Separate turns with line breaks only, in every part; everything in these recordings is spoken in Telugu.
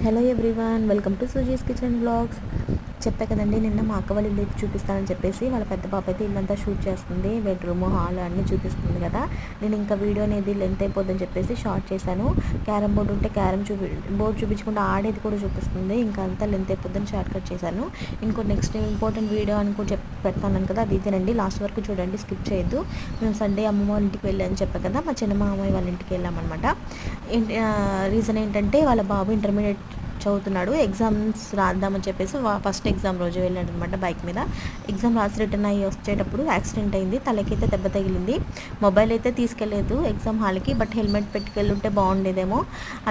Hello everyone, welcome to Suji's kitchen blogs. చెప్పా కదండి, నిన్న మా అక్క వాళ్ళ ఇల్లు చూపిస్తానని చెప్పేసి వాళ్ళ పెద్ద పాప అయితే ఇల్లంతా షూట్ చేస్తుంది. బెడ్రూమ్, హాల్ అన్నీ చూపిస్తుంది కదా. నేను ఇంకా వీడియో అనేది లెంత్ అయిపోద్దని చెప్పేసి షార్ట్ చేశాను. క్యారమ్ బోర్డు ఉంటే క్యారమ్ బోర్డు చూపించకుండా ఆడేది కూడా చూపిస్తుంది. ఇంకా అంతా లెంత్ అయిపోద్దని షార్ట్ కట్ చేశాను. ఇంకో నెక్స్ట్ ఇంపార్టెంట్ వీడియో అని కూడా పెడతాను కదా, అది ఇదేనండి. లాస్ట్ వరకు చూడండి, స్కిప్ చేయొద్దు. మేము సండే అమ్మమ్మ వాళ్ళ ఇంటికి వెళ్ళాను చెప్పా కదా, మా చిన్న మామయ్య వాళ్ళ ఇంటికి వెళ్ళామన్నమాట. రీజన్ ఏంటంటే వాళ్ళ బాబు ఇంటర్మీడియట్ చదువుతున్నాడు. ఎగ్జామ్స్ రాద్దామని చెప్పేసి ఫస్ట్ ఎగ్జామ్ రోజు వెళ్ళాడు అనమాట బైక్ మీద. ఎగ్జామ్ రాసి రిటర్న్ అయ్యి వచ్చేటప్పుడు యాక్సిడెంట్ అయింది. తలకైతే దెబ్బ తగిలింది. మొబైల్ అయితే తీసుకెళ్ళలేదు ఎగ్జామ్ హాల్కి, బట్ హెల్మెట్ పెట్టుకెళ్ళుంటే బాగుండేదేమో.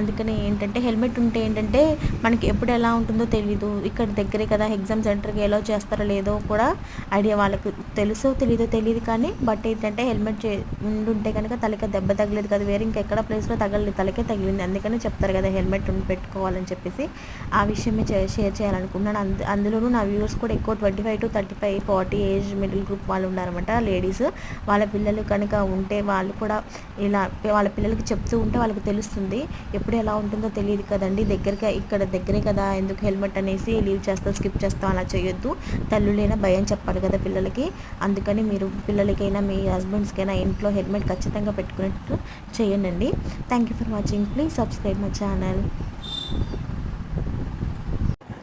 అందుకని ఏంటంటే హెల్మెట్ ఉంటే ఏంటంటే మనకి ఎప్పుడు ఎలా ఉంటుందో తెలీదు. ఇక్కడ దగ్గరే కదా, ఎగ్జామ్ సెంటర్కి ఎలా చేస్తారో లేదో కూడా ఐడియా వాళ్ళకి తెలియదో తెలియదు కానీ, బట్ ఏంటంటే హెల్మెట్ ఉండుంటే కనుక తలకి దెబ్బ తగలేదు కదా, వేరే ఇంకెక్కడ ప్లేస్లో తగలలేదు, తలకే తగిలింది. అందుకని చెప్తారు కదా హెల్మెట్ పెట్టుకోవాలని చెప్పేసి ఆ విషయమే షేర్ చేయాలనుకున్నాను. అందులోనూ నా వ్యూవర్స్ కూడా ఎక్కువ 25 to 35, 40 ఏజ్ మిడిల్ గ్రూప్ వాళ్ళు ఉన్నారన్నమాట, లేడీస్. వాళ్ళ పిల్లలు కనుక ఉంటే వాళ్ళు కూడా ఇలా వాళ్ళ పిల్లలకి చెప్తూ ఉంటే వాళ్ళకి తెలుస్తుంది. ఎప్పుడు ఎలా ఉంటుందో తెలియదు కదండి. ఇక్కడ దగ్గరే కదా, ఎందుకు హెల్మెట్ అనేసి లీవ్ చేస్తాం, స్కిప్ చేస్తాం, అలా చేయొద్దు. తల్లులైనా భయం చెప్పాలి కదా పిల్లలకి. అందుకని మీరు పిల్లలకైనా మీ హస్బెండ్స్కైనా ఇంట్లో హెల్మెట్ ఖచ్చితంగా పెట్టుకునేట్టు చేయండి. Thank you for watching. Please subscribe my channel.